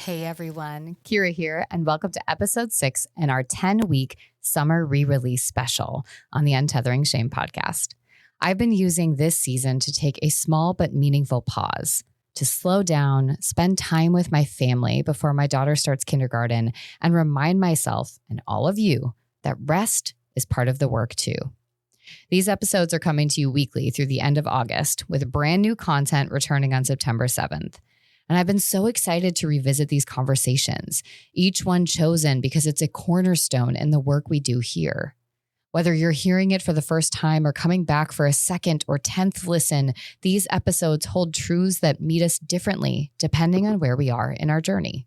Hey everyone, Kyira here, and welcome to episode 6 in our 10-week summer re-release special on the Untethering Shame podcast. I've been using this season to take a small but meaningful pause, to slow down, spend time with my family before my daughter starts kindergarten, and remind myself and all of you that rest is part of the work too. These episodes are coming to you weekly through the end of August, with brand new content returning on September 7th. And I've been so excited to revisit these conversations, each one chosen because it's a cornerstone in the work we do here. Whether you're hearing it for the first time or coming back for a second or 10th listen, these episodes hold truths that meet us differently depending on where we are in our journey.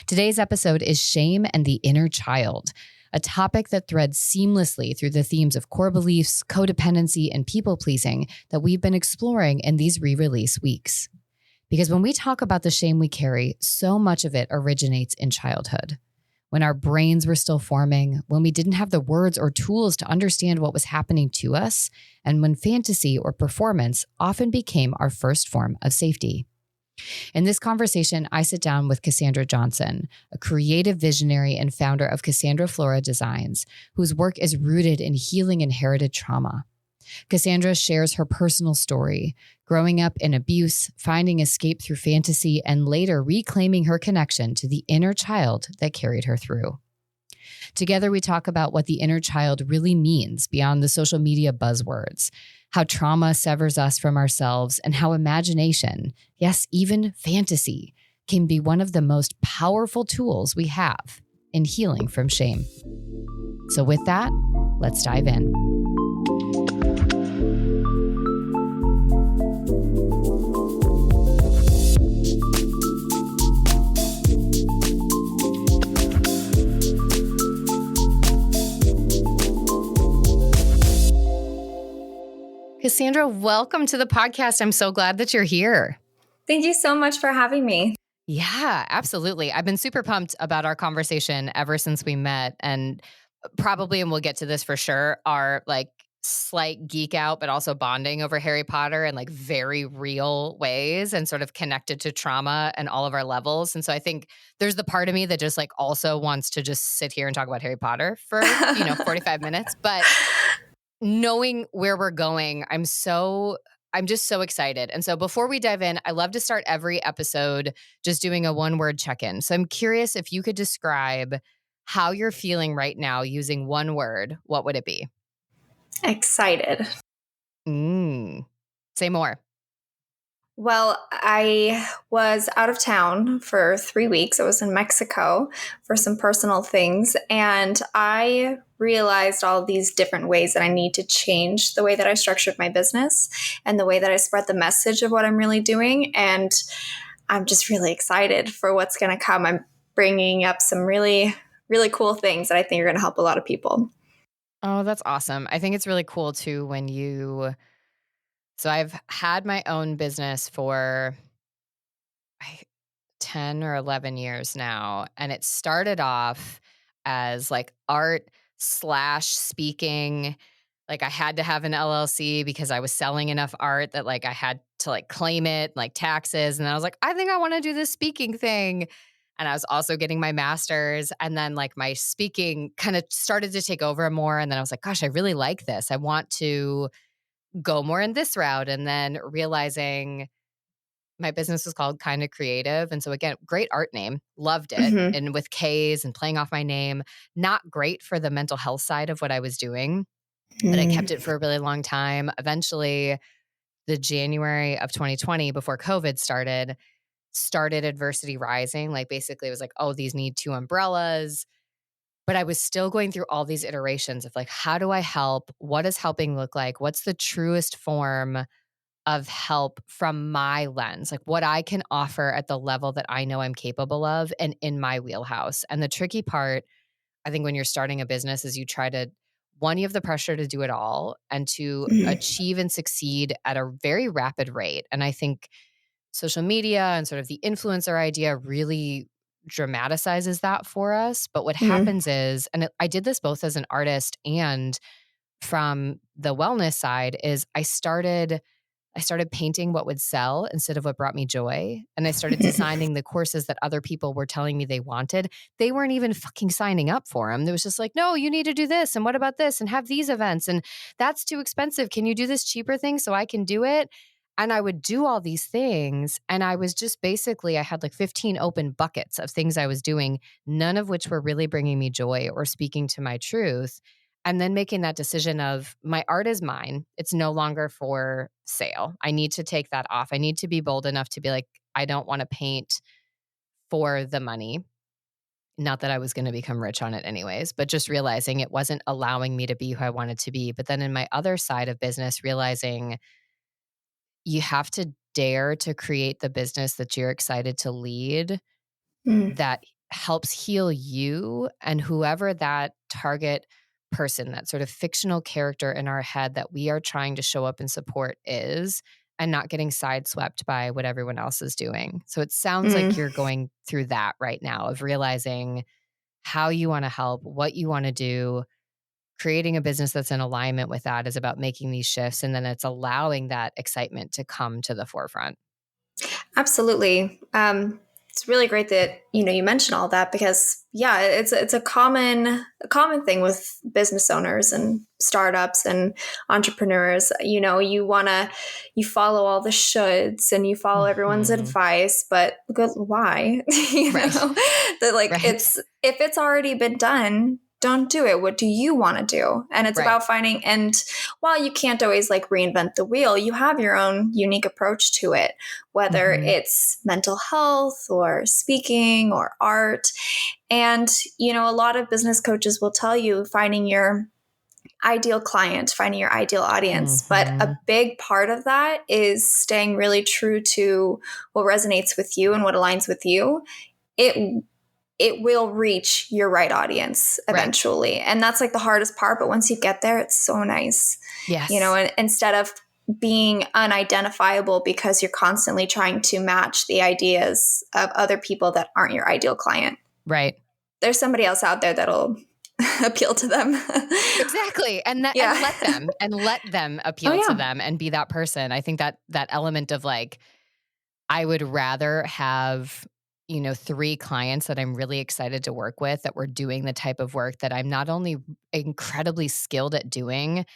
Today's episode is Shame and the Inner Child, a topic that threads seamlessly through the themes of core beliefs, codependency, and people-pleasing that we've been exploring in these re-release weeks. Because when we talk about the shame we carry, so much of it originates in childhood. When our brains were still forming, when we didn't have the words or tools to understand what was happening to us, and when fantasy or performance often became our first form of safety. In this conversation, I sit down with Cassandra Johnson, a creative visionary and founder of Flora Designs, whose work is rooted in healing inherited trauma. Cassandra shares her personal story, growing up in abuse, finding escape through fantasy, and later reclaiming her connection to the inner child that carried her through. Together, we talk about what the inner child really means beyond the social media buzzwords, how trauma severs us from ourselves, and how imagination, yes, even fantasy, can be one of the most powerful tools we have in healing from shame. So with that, let's dive in. Cassandra, welcome to the podcast. I'm so glad that you're here. Thank you so much for having me. Yeah, absolutely. I've been super pumped about our conversation ever since we met, and probably, and we'll get to this for sure, our like slight geek out, but also bonding over Harry Potter in like very real ways and sort of connected to trauma and all of our levels. And so I think there's the part of me that just like also wants to just sit here and talk about Harry Potter for, 45 minutes. But knowing where we're going, I'm just so excited. And so before we dive in, I love to start every episode just doing a one-word check-in. So I'm curious if you could describe how you're feeling right now using one word, what would it be? Excited. Say more. Well, I was out of town for 3 weeks. I was in Mexico for some personal things, and I realized all these different ways that I need to change the way that I structured my business and the way that I spread the message of what I'm really doing. And I'm just really excited for what's going to come. I'm bringing up some really, really cool things that I think are going to help a lot of people. Oh, that's awesome. I think it's really cool too so I've had my own business for 10 or 11 years now. And it started off as like art/speaking. Like I had to have an LLC because I was selling enough art that like I had to like claim it, like taxes. And then I was like, I think I want to do this speaking thing. And I was also getting my master's. And then like my speaking kind of started to take over more. And then I was like, gosh, I really like this. I want to go more in this route. And then realizing my business was called Kind of Creative. And so again, great art name, loved it. Mm-hmm. And with K's and playing off my name, not great for the mental health side of what I was doing, but I kept it for a really long time. Eventually, the January of 2020, before COVID started Adversity Rising. Like basically it was like, oh, these need 2 umbrellas. But I was still going through all these iterations of like, how do I help? What does helping look like? What's the truest form of help from my lens? Like what I can offer at the level that I know I'm capable of and in my wheelhouse. And the tricky part, I think when you're starting a business is you have the pressure to do it all and to achieve and succeed at a very rapid rate. And I think social media and sort of the influencer idea really dramatizes that for us. But what happens is, and I did this both as an artist and from the wellness side, is I started I started painting what would sell instead of what brought me joy. And I started designing the courses that other people were telling me they wanted. They weren't even fucking signing up for them. It was just like, no, you need to do this. And what about this? And have these events. And that's too expensive. Can you do this cheaper thing so I can do it? And I would do all these things. And I was just basically, I had like 15 open buckets of things I was doing, none of which were really bringing me joy or speaking to my truth. And then making that decision of my art is mine. It's no longer for sale. I need to take that off. I need to be bold enough to be like, I don't want to paint for the money. Not that I was going to become rich on it anyways, but just realizing it wasn't allowing me to be who I wanted to be. But then in my other side of business, realizing you have to dare to create the business that you're excited to lead that helps heal you and whoever that target person, that sort of fictional character in our head that we are trying to show up and support is, and not getting sideswept by what everyone else is doing. So it sounds like you're going through that right now of realizing how you want to help, what you want to do. Creating a business that's in alignment with that is about making these shifts, and then it's allowing that excitement to come to the forefront. Absolutely. It's really great that you mention all that because it's a common thing with business owners and startups and entrepreneurs. You follow all the shoulds and you follow everyone's advice, but why? That if it's already been done, don't do it. What do you want to do? And it's about finding, and while you can't always reinvent the wheel, you have your own unique approach to it, whether it's mental health or speaking or art. And, a lot of business coaches will tell you finding your ideal client, finding your ideal audience. But a big part of that is staying really true to what resonates with you and what aligns with you. It will reach your right audience eventually. Right. And that's the hardest part. But once you get there, it's so nice. Yes. And instead of being unidentifiable because you're constantly trying to match the ideas of other people that aren't your ideal client. Right. There's somebody else out there that'll appeal to them. Exactly. And let them appeal to them and be that person. I think that element of I would rather have 3 clients that I'm really excited to work with, that we're doing the type of work that I'm not only incredibly skilled at doing,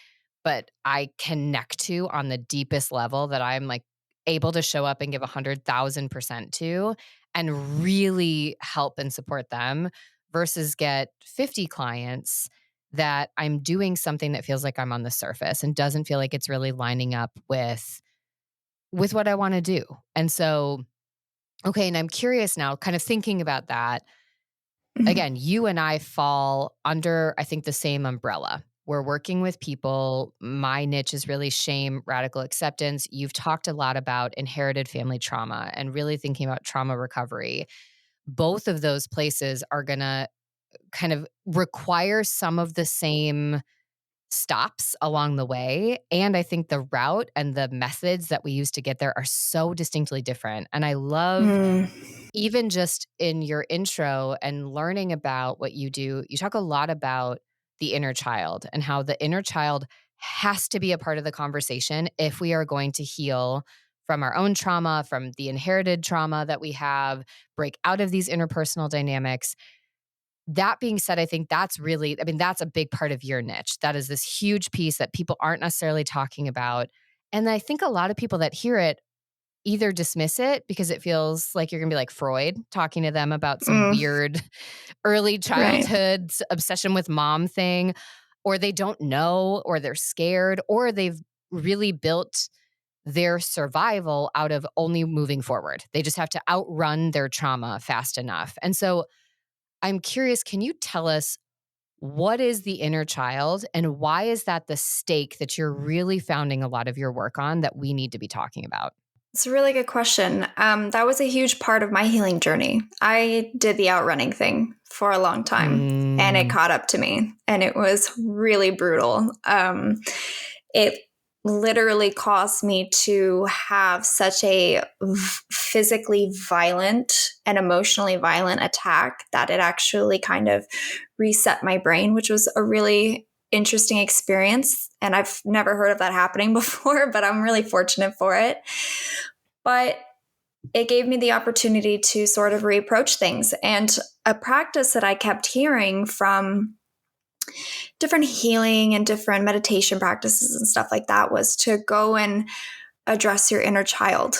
but I connect to on the deepest level, that I'm able to show up and give 100,000% to and really help and support them, versus get 50 clients that I'm doing something that feels like I'm on the surface and doesn't feel like it's really lining up with what I want to do. And so, okay, and I'm curious now, kind of thinking about that. Again, you and I fall under, I think, the same umbrella. We're working with people. My niche is really shame, radical acceptance. You've talked a lot about inherited family trauma and really thinking about trauma recovery. Both of those places are going to kind of require some of the same stops along the way. And I think the route and the methods that we use to get there are so distinctly different. And I love, even just in your intro and learning about what you do, you talk a lot about the inner child and how the inner child has to be a part of the conversation if we are going to heal from our own trauma, from the inherited trauma that we have, break out of these interpersonal dynamics. That being said, I think that's really, that's a big part of your niche. That is this huge piece that people aren't necessarily talking about. And I think a lot of people that hear it either dismiss it because it feels like you're going to be like Freud talking to them about some weird early childhood obsession with mom thing, or they don't know, or they're scared, or they've really built their survival out of only moving forward. They just have to outrun their trauma fast enough. And so I'm curious, can you tell us what is the inner child and why is that the stake that you're really founding a lot of your work on that we need to be talking about? It's a really good question. That was a huge part of my healing journey. I did the outrunning thing for a long time and it caught up to me and it was really brutal. It literally caused me to have such a physically violent and emotionally violent attack that it actually kind of reset my brain, which was a really interesting experience. And I've never heard of that happening before, but I'm really fortunate for it. But it gave me the opportunity to sort of reapproach things. And a practice that I kept hearing from different healing and different meditation practices and stuff like that was to go and address your inner child.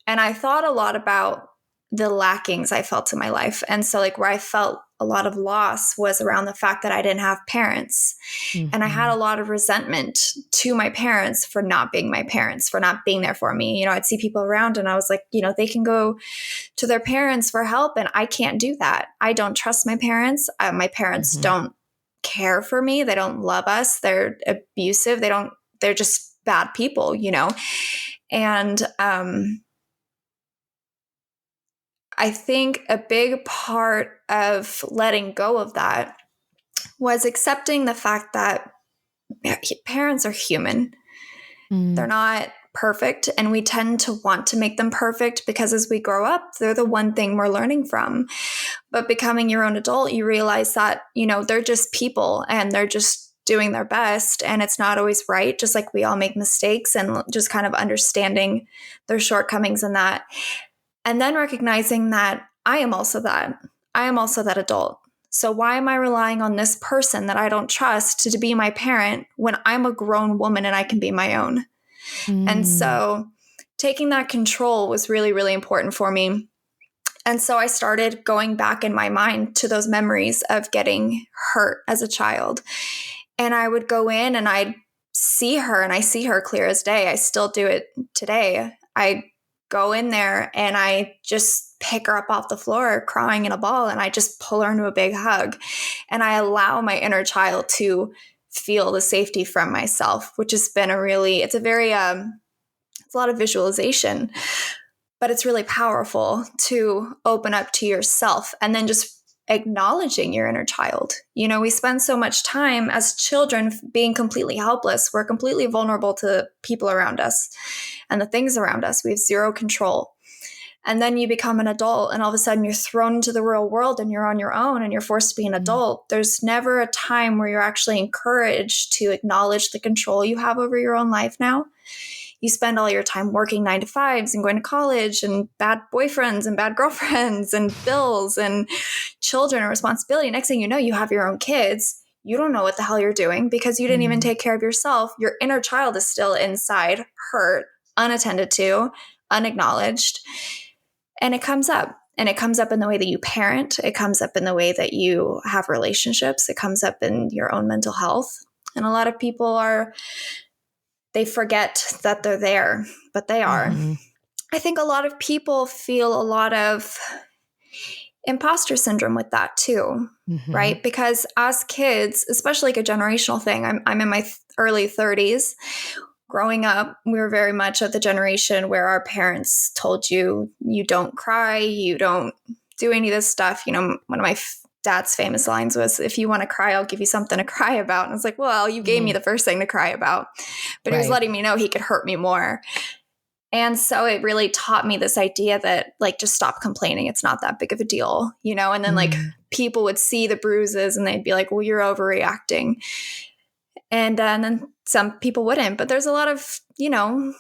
And I thought a lot about the lackings I felt in my life. And so like where I felt a lot of loss was around the fact that I didn't have parents. Mm-hmm. And I had a lot of resentment to my parents for not being my parents, for not being there for me. You know, I'd see people around and I was like, you know, they can go to their parents for help and I can't do that. I don't trust my parents. My parents don't care for me. They don't love us. They're abusive. They're just bad people, you know? And, I think a big part of letting go of that was accepting the fact that parents are human. They're not perfect, and we tend to want to make them perfect because as we grow up, they're the one thing we're learning from. But becoming your own adult, you realize that, you know, they're just people and they're just doing their best, and it's not always right, just like we all make mistakes, and just kind of understanding their shortcomings in that. And then recognizing that I am also that. I am also that adult. So why am I relying on this person that I don't trust to be my parent when I'm a grown woman and I can be my own? And so taking that control was really, really important for me. And so I started going back in my mind to those memories of getting hurt as a child. And I would go in and I'd see her, and I see her clear as day. I still do it today. I go in there and I just pick her up off the floor crying in a ball, and I just pull her into a big hug. And I allow my inner child to feel the safety from myself, which has been it's a lot of visualization, but it's really powerful to open up to yourself and then just acknowledging your inner child. You know, we spend so much time as children being completely helpless. We're completely vulnerable to people around us and the things around us. We have zero control. And then you become an adult and all of a sudden you're thrown into the real world and you're on your own and you're forced to be an adult. There's never a time where you're actually encouraged to acknowledge the control you have over your own life now. You spend all your time working 9 to 5s and going to college and bad boyfriends and bad girlfriends and bills and children and responsibility. Next thing you know, you have your own kids. You don't know what the hell you're doing because you didn't even take care of yourself. Your inner child is still inside, hurt, unattended to, unacknowledged. And it comes up. And it comes up in the way that you parent. It comes up in the way that you have relationships. It comes up in your own mental health. And a lot of people they forget that they're there, but they are. I think a lot of people feel a lot of imposter syndrome with that too, right? Because as kids, especially like a generational thing, I'm in my early 30s. Growing up, we were very much of the generation where our parents told you, you don't cry, you don't do any of this stuff. You know, one of my dad's famous lines was, if you want to cry, I'll give you something to cry about. And I was like, well, you gave me the first thing to cry about. But he was letting me know he could hurt me more. And so it really taught me this idea that like, just stop complaining. It's not that big of a deal, you know? And then like people would see the bruises and they'd be like, well, you're overreacting. And then some people wouldn't. But there's a lot of, you know,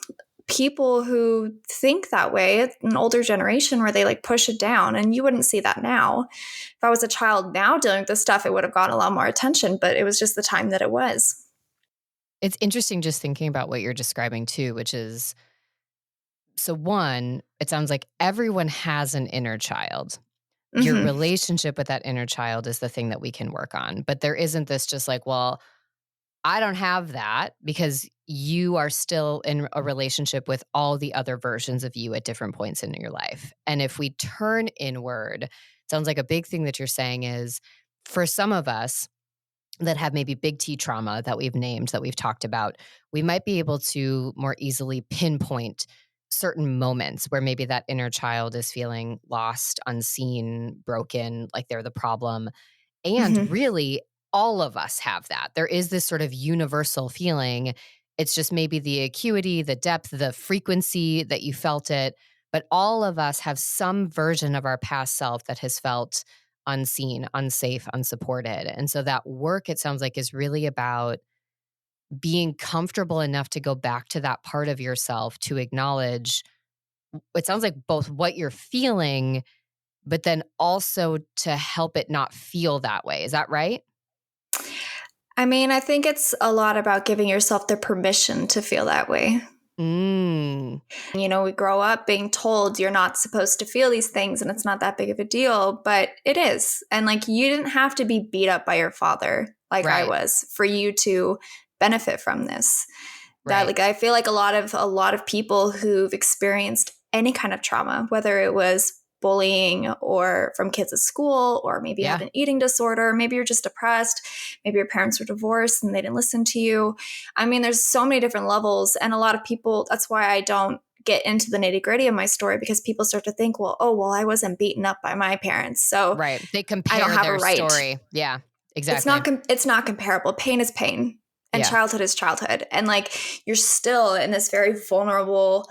people who think that way. It's an older generation where they like push it down, and you wouldn't see that now. If I was a child now dealing with this stuff, it would have gotten a lot more attention, but it was just the time that it was. It's interesting just thinking about what you're describing too, which is, so one, it sounds like everyone has an inner child. Your relationship with that inner child is the thing that we can work on. But there isn't this just like, well, I don't have that, because you are still in a relationship with all the other versions of you at different points in your life. And if we turn inward, it sounds like a big thing that you're saying is, for some of us that have maybe big T trauma that we've named, that we've talked about, we might be able to more easily pinpoint certain moments where maybe that inner child is feeling lost, unseen, broken, like they're the problem. And really, all of us have that. There is this sort of universal feeling. It's just maybe the acuity, the depth, the frequency that you felt it. But all of us have some version of our past self that has felt unseen, unsafe, unsupported. And so that work, it sounds like, is really about being comfortable enough to go back to that part of yourself to acknowledge, it sounds like, both what you're feeling, but then also to help it not feel that way. Is that right? I mean, I think it's a lot about giving yourself the permission to feel that way. Mm. You know, we grow up being told you're not supposed to feel these things and it's not that big of a deal, but it is. And like, you didn't have to be beat up by your father like I Right. was for you to benefit from this. That, Right. like, I feel like a lot of people who've experienced any kind of trauma, whether it was bullying or from kids at school, or maybe you Yeah. had an eating disorder, maybe you're just depressed, maybe your parents were divorced and they didn't listen to you. I mean, there's so many different levels. And a lot of people, that's why I don't get into the nitty gritty of my story, because people start to think, well, I wasn't beaten up by my parents, so Right. They I don't compare have a their right. story. Yeah, It's exactly. not it's not comparable. Pain is pain, and Yeah. childhood is childhood. And like, you're still in this very vulnerable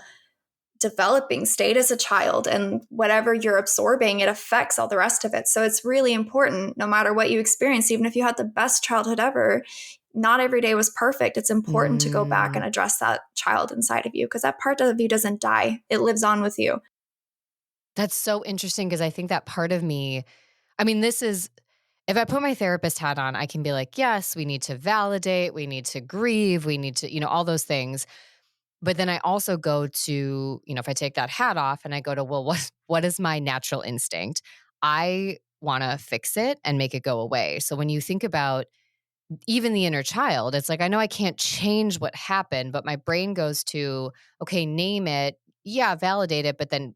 developing state as a child, and whatever you're absorbing, it affects all the rest of it. So it's really important, no matter what you experience, even if you had the best childhood ever, not every day was perfect. It's important to go back and address that child inside of you, because that part of you doesn't die. It lives on with you. That's so interesting, because I think that part of me, I mean, this is, if I put my therapist hat on, I can be like, yes, we need to validate, we need to grieve, we need to, all those things. But then I also go to, if I take that hat off and I go to, well, what is my natural instinct? I want to fix it and make it go away. So when you think about even the inner child, it's like, I know I can't change what happened, but my brain goes to, okay, name it. Yeah, validate it, but then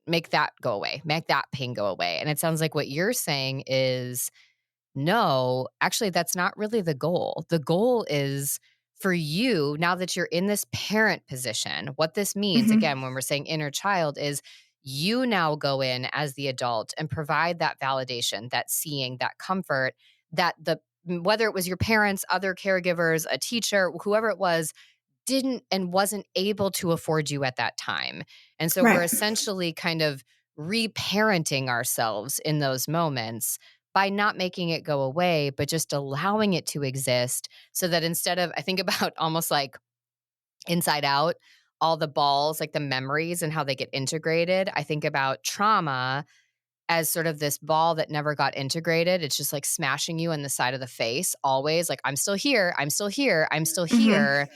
make that go away, make that pain go away. And it sounds like what you're saying is, no, actually, that's not really the goal. The goal is for you, now that you're in this parent position, what this means, Mm-hmm. again, when we're saying inner child, is you now go in as the adult and provide that validation, that seeing, that comfort, that whether it was your parents, other caregivers, a teacher, whoever it was, didn't and wasn't able to afford you at that time. And so we're Right. essentially kind of reparenting ourselves in those moments by not making it go away, but just allowing it to exist, so that instead of, I think about almost like Inside Out, all the balls, like the memories and how they get integrated. I think about trauma as sort of this ball that never got integrated. It's just like smashing you in the side of the face always. Like, I'm still here. I'm still here. I'm still Mm-hmm. here.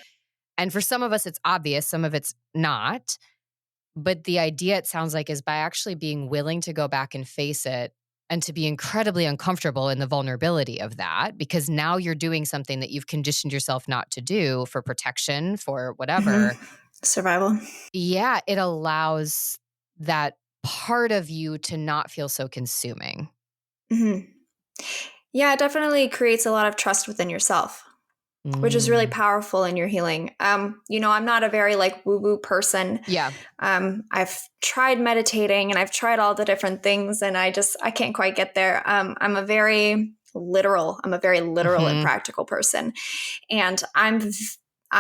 And for some of us, it's obvious, some of it's not. But the idea, it sounds like, is by actually being willing to go back and face it, and to be incredibly uncomfortable in the vulnerability of that, because now you're doing something that you've conditioned yourself not to do for protection, for whatever. Mm-hmm. Survival. Yeah, it allows that part of you to not feel so consuming. Mm-hmm. Yeah, it definitely creates a lot of trust within yourself, which is really Mm. powerful in your healing. I'm not a very like woo-woo person. Yeah. I've tried meditating and I've tried all the different things, and I can't quite get there. I'm a very literal and Hmm. practical person. And I'm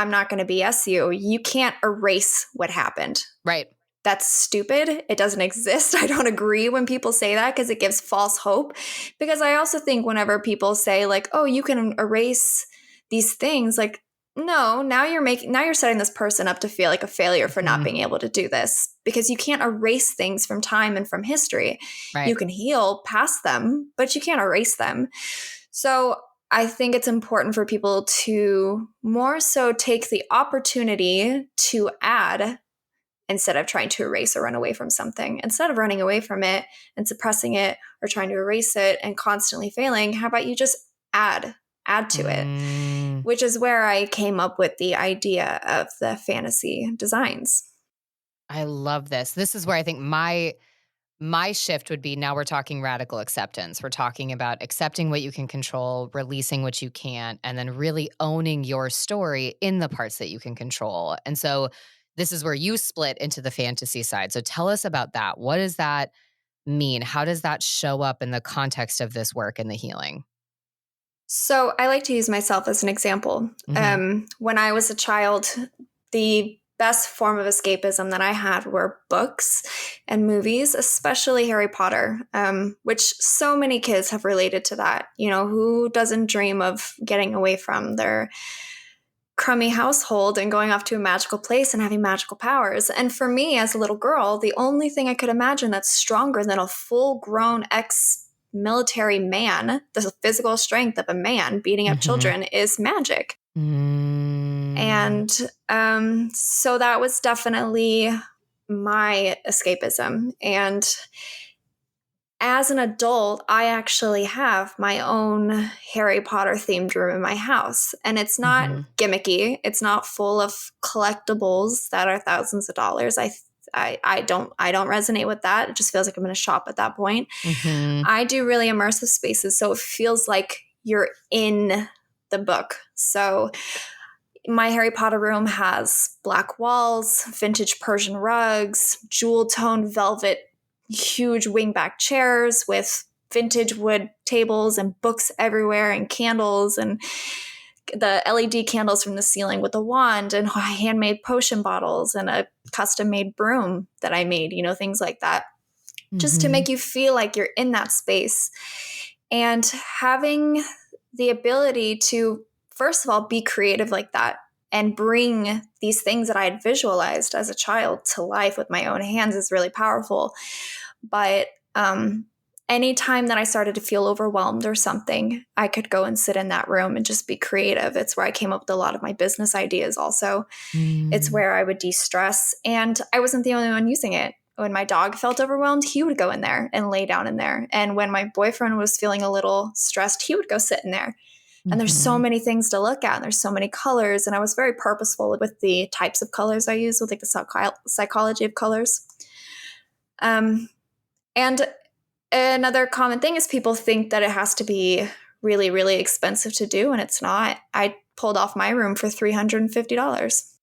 not going to BS you. You can't erase what happened. Right. That's stupid. It doesn't exist. I don't agree when people say that, because it gives false hope. Because I also think whenever people say like, "Oh, you can erase these things," like, no, now you're setting this person up to feel like a failure for not Hmm. being able to do this, because you can't erase things from time and from history. Right. You can heal past them, but you can't erase them. So I think it's important for people to more so take the opportunity to add, instead of trying to erase or run away from something. Instead of running away from it and suppressing it or trying to erase it and constantly failing, how about you just add to it? Mm. Which is where I came up with the idea of the fantasy designs. I love this. This is where I think my shift would be, now we're talking radical acceptance. We're talking about accepting what you can control, releasing what you can't, and then really owning your story in the parts that you can control. And so this is where you split into the fantasy side. So tell us about that. What does that mean? How does that show up in the context of this work and the healing? So I like to use myself as an example. Hmm. When I was a child, the best form of escapism that I had were books and movies, especially Harry Potter, which so many kids have related to that. You know, who doesn't dream of getting away from their crummy household and going off to a magical place and having magical powers? And for me, as a little girl, the only thing I could imagine that's stronger than a full grown ex military man, the physical strength of a man beating up children, is magic. And so that was definitely my escapism. And as an adult, I actually have my own Harry Potter themed room in my house. And it's not gimmicky. It's not full of collectibles that are thousands of dollars. I don't resonate with that. It just feels like I'm in a shop at that point. I do really immersive spaces, so it feels like you're in the book. So my Harry Potter room has black walls, vintage Persian rugs, jewel tone velvet, huge wingback chairs with vintage wood tables and books everywhere and candles and the LED candles from the ceiling with a wand and handmade potion bottles and a custom made broom that I made, things like that, just to make you feel like you're in that space. And having the ability to, first of all, be creative like that and bring these things that I had visualized as a child to life with my own hands is really powerful. But anytime that I started to feel overwhelmed or something, I could go and sit in that room and just be creative. It's where I came up with a lot of my business ideas also. It's where I would de-stress. And I wasn't the only one using it. When my dog felt overwhelmed, he would go in there and lay down in there. And when my boyfriend was feeling a little stressed, he would go sit in there. And there's so many things to look at, and there's so many colors. And I was very purposeful with the types of colors I use, with like the psychology of colors. And another common thing is people think that it has to be really, really expensive to do, and it's not. I pulled off my room for $350.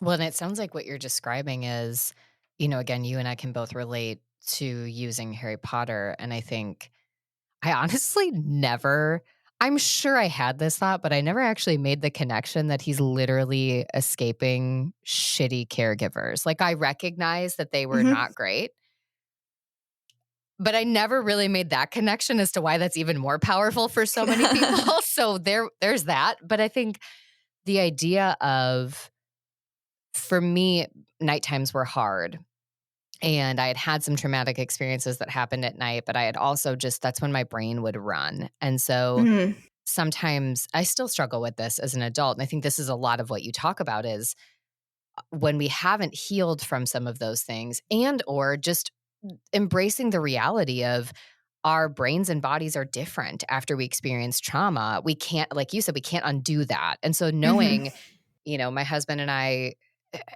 Well, and it sounds like what you're describing is, again, you and I can both relate to using Harry Potter. And I think I honestly I'm sure I had this thought, but I never actually made the connection that he's literally escaping shitty caregivers. Like, I recognize that they were not great, but I never really made that connection as to why that's even more powerful for so many people. So there's that. But I think the idea of, for me, night times were hard. And I had some traumatic experiences that happened at night, but I had also that's when my brain would run. And so sometimes I still struggle with this as an adult. And I think this is a lot of what you talk about, is when we haven't healed from some of those things, and or just embracing the reality of our brains and bodies are different after we experience trauma. We can't, like you said, we can't undo that. And so knowing, my husband and I,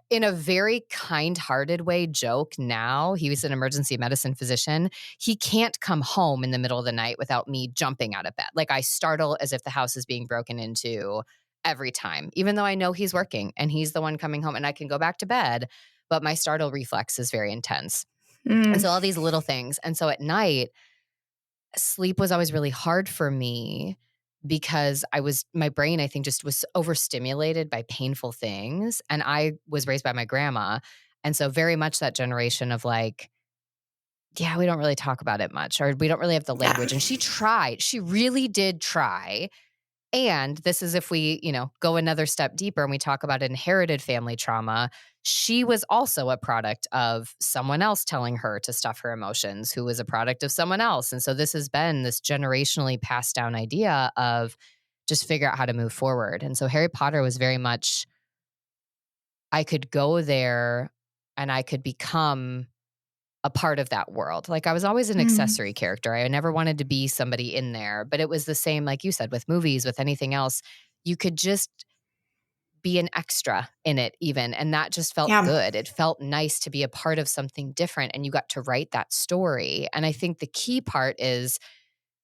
in a very kind-hearted way, joke now. He was an emergency medicine physician. He can't come home in the middle of the night without me jumping out of bed. Like, I startle as if the house is being broken into every time, even though I know he's working and he's the one coming home and I can go back to bed. But my startle reflex is very intense. And so all these little things. And so at night, sleep was always really hard for me, because my brain, I think, just was overstimulated by painful things. And I was raised by my grandma. And so very much that generation of like, yeah, we don't really talk about it much, or we don't really have the language. And she really did try. And this is if we, go another step deeper and we talk about inherited family trauma. She was also a product of someone else telling her to stuff her emotions, who was a product of someone else. And so this has been this generationally passed down idea of just figure out how to move forward. And so Harry Potter was very much, I could go there and I could become a part of that world. Like, I was always an accessory character. I never wanted to be somebody in there, but it was the same, like you said, with movies, with anything else. You could just be an extra in it even. And that just felt good. It felt nice to be a part of something different, and you got to write that story. And I think the key part is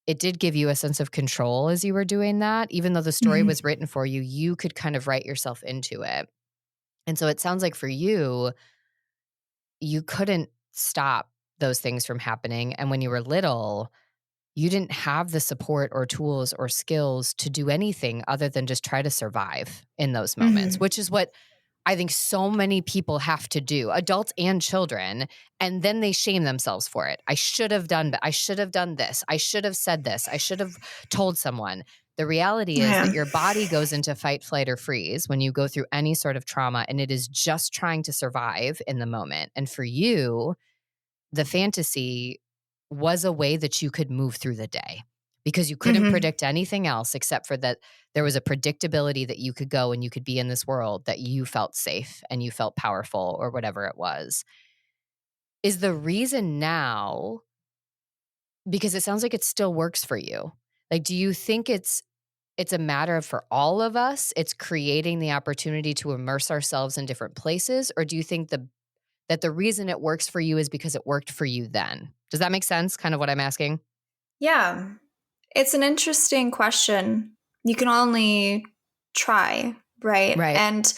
it did give you a sense of control as you were doing that. Even though the story was written for you, you could kind of write yourself into it. And so it sounds like for you, you couldn't stop those things from happening. And when you were little, you didn't have the support or tools or skills to do anything other than just try to survive in those moments, Mhm. which is what I think so many people have to do, adults and children, and then they shame themselves for it. I should have done that. I should have done this. I should have said this. I should have told someone. The reality is Yeah. that your body goes into fight, flight, or freeze when you go through any sort of trauma, and it is just trying to survive in the moment. And for you, the fantasy was a way that you could move through the day because you couldn't Mhm. predict anything else except for that there was a predictability that you could go and you could be in this world that you felt safe and you felt powerful or whatever it was. Is the reason now because it sounds like it still works for you. Like, do you think it's a matter of for all of us, it's creating the opportunity to immerse ourselves in different places? Or do you think that the reason it works for you is because it worked for you then? Does that make sense? Kind of what I'm asking? Yeah. It's an interesting question. You can only try, right? Right. And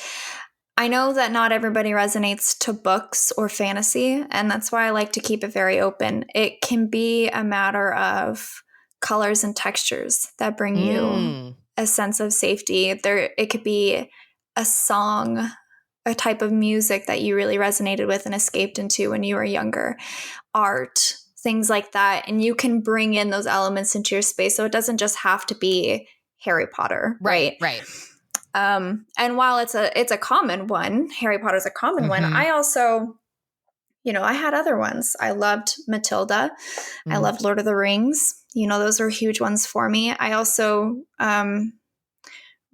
I know that not everybody resonates to books or fantasy, and that's why I like to keep it very open. It can be a matter of colors and textures that bring you Mm. a sense of safety. It could be a song, a type of music that you really resonated with and escaped into when you were younger, art, things like that. And you can bring in those elements into your space. So it doesn't just have to be Harry Potter, Right, right? right. And while it's a common one, Harry Potter's a common one, Mhm. I also, I had other ones. I loved Matilda. I Mhm. loved Lord of the Rings. Those were huge ones for me. I also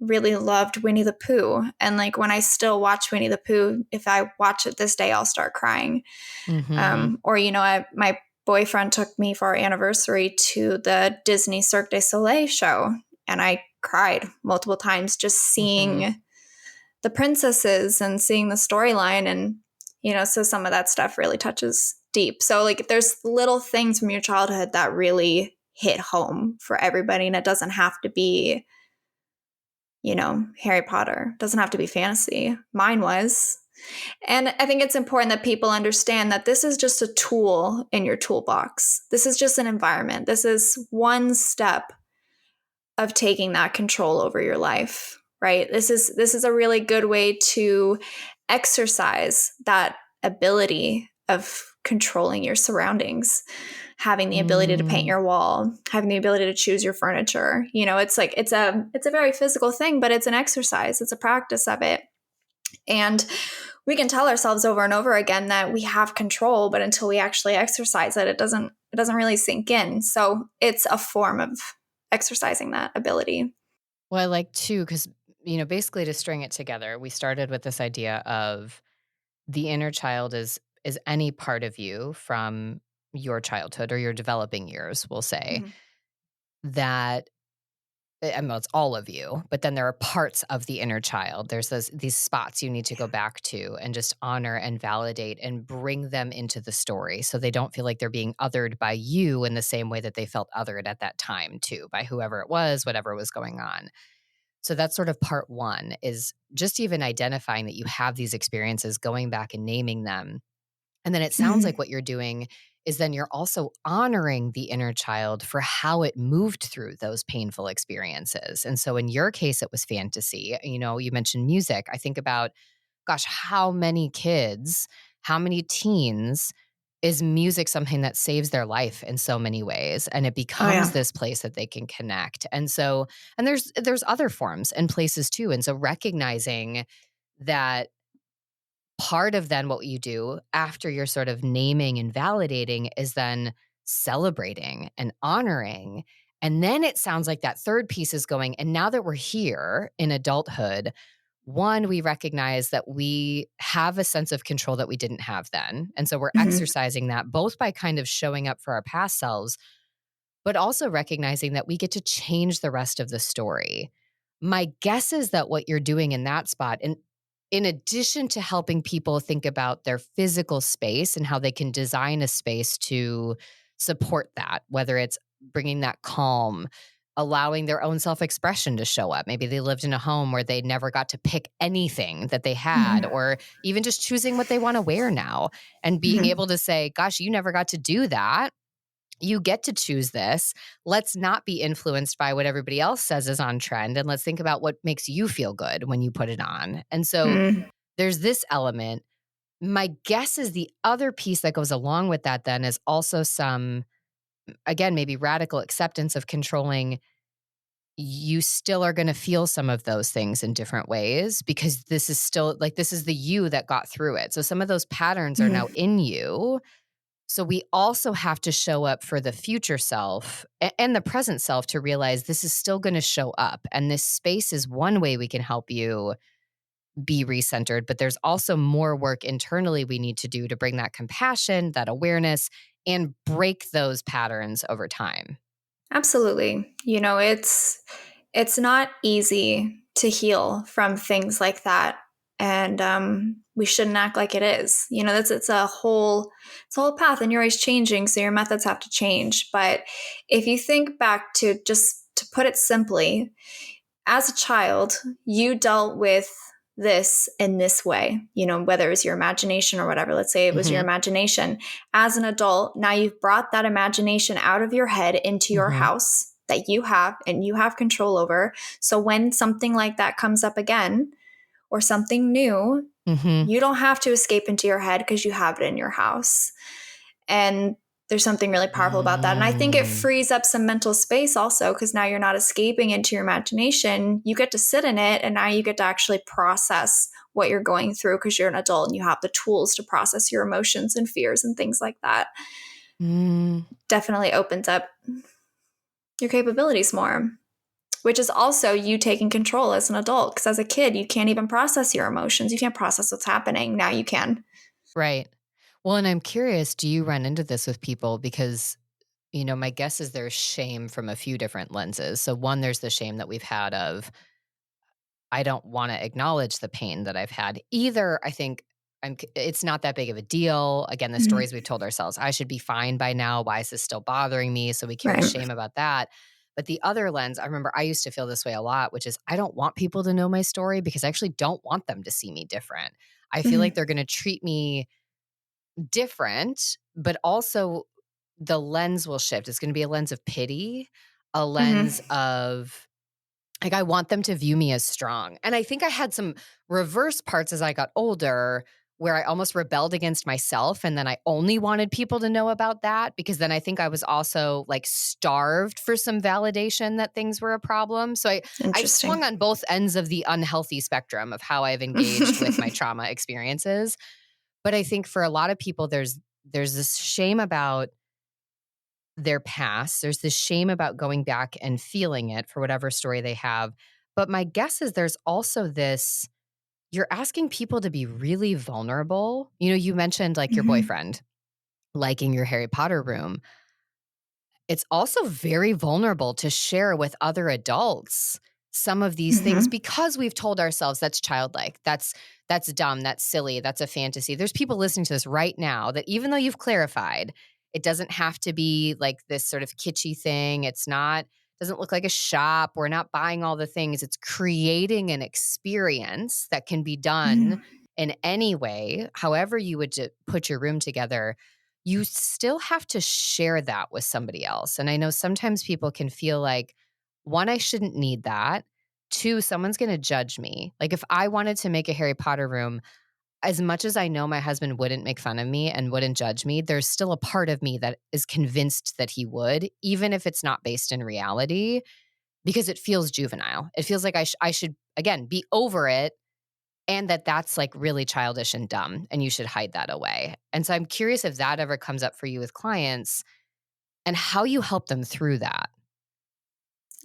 really loved Winnie the Pooh. And like when I still watch Winnie the Pooh, if I watch it this day, I'll start crying. Mhm. My boyfriend took me for our anniversary to the Disney Cirque du Soleil show, and I cried multiple times just Mhm. seeing the princesses and seeing the storyline. And, so some of that stuff really touches deep. So, like, there's little things from your childhood that really hit home for everybody, and it doesn't have to be Harry Potter. It doesn't have to be fantasy. Mine was. And I think it's important that people understand that this is just a tool in your toolbox. This is just an environment. This is one step of taking that control over your life, right? This is a really good way to exercise that ability of controlling your surroundings, having the ability to paint Mm. your wall, having the ability to choose your furniture. It's like it's a very physical thing, but it's an exercise. It's a practice of it. And we can tell ourselves over and over again that we have control, but until we actually exercise it, it doesn't really sink in. So it's a form of exercising that ability. Well, I like too, because, basically to string it together, we started with this idea of the inner child is any part of you from your childhood or your developing years, we'll say, Mhm. that I mean, it's all of you, but then there are parts of the inner child. There's these spots you need to go back to and just honor and validate and bring them into the story so they don't feel like they're being othered by you in the same way that they felt othered at that time too, by whoever it was, whatever was going on. So that's sort of part one is just even identifying that you have these experiences, going back and naming them. And then it sounds like Mhm. what you're doing is then you're also honoring the inner child for how it moved through those painful experiences. And so in your case, it was fantasy. You mentioned music. I think about, gosh, how many kids, how many teens is music something that saves their life in so many ways, and it Oh becomes yeah. this place that they can connect. And so, and there's other forms and places too. And so recognizing that part of then what you do after you're sort of naming and validating is then celebrating and honoring. And then it sounds like that third piece is going, and now that we're here in adulthood, one, we recognize that we have a sense of control that we didn't have then. And so we're Mhm. exercising that both by kind of showing up for our past selves, but also recognizing that we get to change the rest of the story. My guess is that what you're doing in that spot, and in addition to helping people think about their physical space and how they can design a space to support that, whether it's bringing that calm, allowing their own self expression to show up. Maybe they lived in a home where they never got to pick anything that they had, Mhm. or even just choosing what they want to wear now and being Mhm. able to say, gosh, you never got to do that. You get to choose this. Let's not be influenced by what everybody else says is on trend. And let's think about what makes you feel good when you put it on. And so there's this element. My guess is the other piece that goes along with that then is also some, again, maybe radical acceptance of controlling. You still are going to feel some of those things in different ways because this is still like, this is the you that got through it. So some of those patterns are now in you. So we also have to show up for the future self and the present self to realize this is still going to show up. And this space is one way we can help you be recentered, but there's also more work internally we need to do to bring that compassion, that awareness, and break those patterns over time. Absolutely. It's not easy to heal from things like that. And we shouldn't act like it is. It's a whole path, and you're always changing, so your methods have to change. But if you think back to, just to put it simply, as a child, you dealt with this in this way, whether it was your imagination or whatever. Let's say it was your imagination. As an adult, now you've brought that imagination out of your head into your house that you have and you have control over. So when something like that comes up again or something new, you don't have to escape into your head because you have it in your house. And there's something really powerful about that. And I think it frees up some mental space also, because now you're not escaping into your imagination. You get to sit in it, and now you get to actually process what you're going through because you're an adult and you have the tools to process your emotions and fears and things like that. Definitely opens up your capabilities more, which is also you taking control as an adult. Because as a kid, you can't even process your emotions. You can't process what's happening. Now you can. Right. Well, and I'm curious, do you run into this with people? Because, my guess is there's shame from a few different lenses. So one, there's the shame that we've had of, I don't want to acknowledge the pain that I've had. Either I think it's not that big of a deal. Again, the stories we've told ourselves, I should be fine by now. Why is this still bothering me? So we carry shame about that. But the other lens, I remember I used to feel this way a lot, which is I don't want people to know my story because I actually don't want them to see me different. I feel like they're going to treat me different, but also the lens will shift. It's going to be a lens of pity, a lens of like, I want them to view me as strong. And I think I had some reverse parts as I got older where I almost rebelled against myself. And then I only wanted people to know about that because then I think I was also like starved for some validation that things were a problem. So I swung on both ends of the unhealthy spectrum of how I've engaged with my trauma experiences. But I think for a lot of people, there's this shame about their past. There's this shame about going back and feeling it for whatever story they have. But my guess is there's also this, you're asking people to be really vulnerable. You mentioned like your boyfriend liking your Harry Potter room. It's also very vulnerable to share with other adults some of these things because we've told ourselves that's childlike, that's dumb, that's silly, that's a fantasy. There's people listening to this right now that even though you've clarified, it doesn't have to be like this sort of kitschy thing. Doesn't look like a shop. We're not buying all the things. It's creating an experience that can be done in any way, however you would put your room together. You still have to share that with somebody else. And I know sometimes people can feel like, one, I shouldn't need that. Two, someone's going to judge me. Like if I wanted to make a Harry Potter room, as much as I know my husband wouldn't make fun of me and wouldn't judge me, there's still a part of me that is convinced that he would, even if it's not based in reality, because it feels juvenile. It feels like I should, again, be over it, and that's like really childish and dumb, and you should hide that away. And so I'm curious if that ever comes up for you with clients and how you help them through that.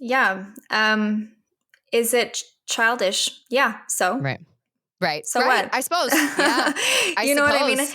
Yeah. Is it childish? Yeah. So Right. So right. what? I suppose. Yeah. You know what I mean?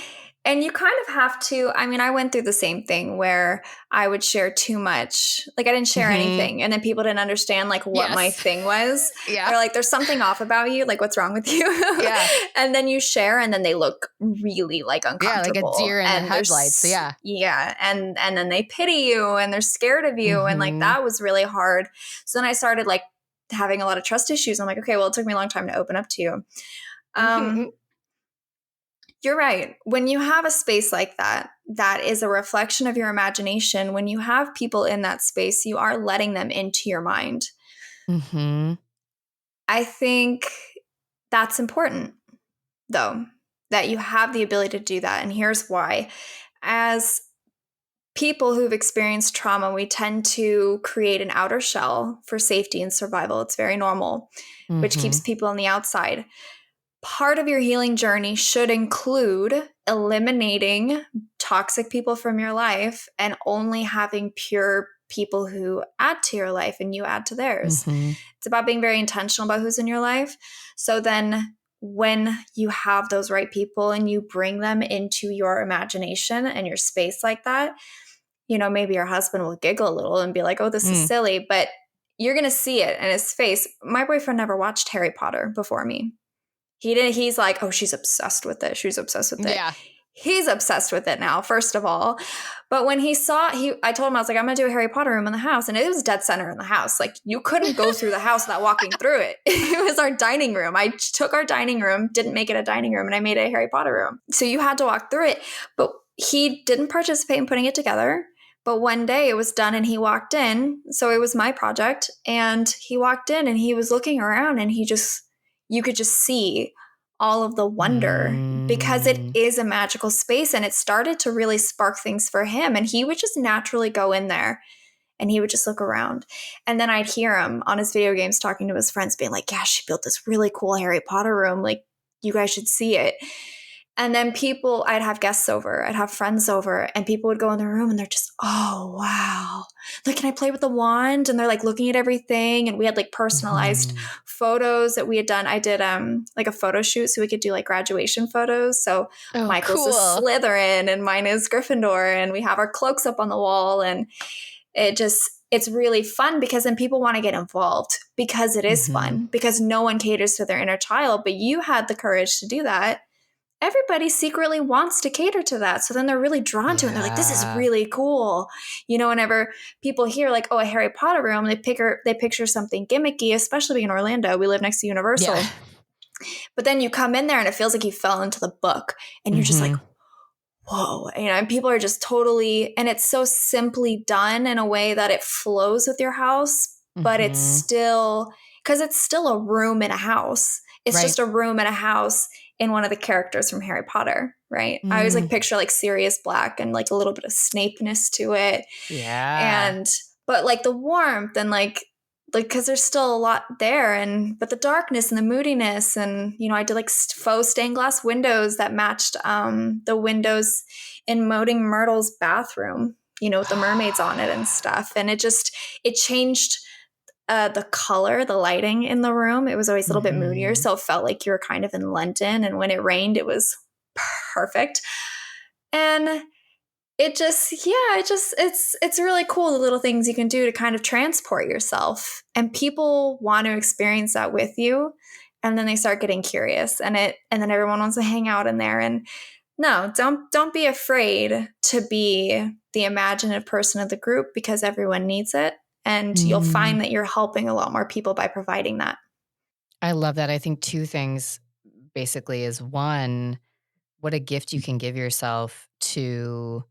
And you kind of have to, I went through the same thing where I would share too much. Like I didn't share anything. And then people didn't understand like what my thing was. Yeah. Or like, there's something off about you. Like what's wrong with you? Yeah. And then you share and then they look really like uncomfortable. Yeah, like a deer in the headlights. Yeah. Yeah. And then they pity you and they're scared of you. And like, that was really hard. So then I started like having a lot of trust issues. I'm like, okay, well, it took me a long time to open up to you. You're right. When you have a space like that, that is a reflection of your imagination. When you have people in that space, you are letting them into your mind. Mm-hmm. I think that's important, though, that you have the ability to do that. And here's why. As people who've experienced trauma, we tend to create an outer shell for safety and survival. It's very normal, which keeps people on the outside. Part of your healing journey should include eliminating toxic people from your life and only having pure people who add to your life and you add to theirs. It's about being very intentional about who's in your life. So then when you have those right people and you bring them into your imagination and your space like that, you know, maybe your husband will giggle a little and be like, oh, this is silly, but you're going to see it in his face. My boyfriend never watched Harry Potter before me. He did. He's like, oh, she's obsessed with it. She's obsessed with it. Yeah. He's obsessed with it now, first of all. But when I told him, I was like, I'm going to do a Harry Potter room in the house. And it was dead center in the house. Like, you couldn't go through the house without walking through it. It was our dining room. I took our dining room, didn't make it a dining room, and I made it a Harry Potter room. So you had to walk through it. But he didn't participate in putting it together. But one day it was done and he walked in. So it was my project. And he walked in and he was looking around and you could just see all of the wonder because it is a magical space, and it started to really spark things for him. And he would just naturally go in there and he would just look around. And then I'd hear him on his video games talking to his friends being like, yeah, she built this really cool Harry Potter room. Like, you guys should see it. And then I'd have guests over, I'd have friends over, and people would go in their room and they're just, oh, wow. Like, can I play with the wand? And they're like looking at everything. And we had like personalized photos that we had done. I did like a photo shoot so we could do like graduation photos. So Michael's is Slytherin and mine is Gryffindor. And we have our cloaks up on the wall. And it's really fun because then people want to get involved because it is fun, because no one caters to their inner child. But you had the courage to do that. Everybody secretly wants to cater to that. So then they're really drawn to it. And they're like, this is really cool. You know, whenever people hear like, oh, a Harry Potter room, they picture something gimmicky, especially being in Orlando. We live next to Universal. Yeah. But then you come in there and it feels like you fell into the book and you're just like, whoa. You know, and people are just totally, and it's so simply done in a way that it flows with your house, but it's still, because it's still a room in a house. It's just a room in a house in one of the characters from Harry Potter, right? I always like picture like Sirius Black and like a little bit of Snapeness to it. Yeah. But like the warmth and like because there's still a lot there, but the darkness and the moodiness, and you know, I did like faux stained glass windows that matched the windows in Moaning Myrtle's bathroom, you know, with the mermaids on it and stuff. And it changed the color, the lighting in the room. It was always a little bit moodier. So it felt like you were kind of in London. And when it rained, it was perfect. And it's really cool, the little things you can do to kind of transport yourself. And people want to experience that with you. And then they start getting curious and then everyone wants to hang out in there. And no, don't be afraid to be the imaginative person of the group, because everyone needs it. And you'll find that you're helping a lot more people by providing that. I love that. I think two things basically is one, what a gift you can give yourself to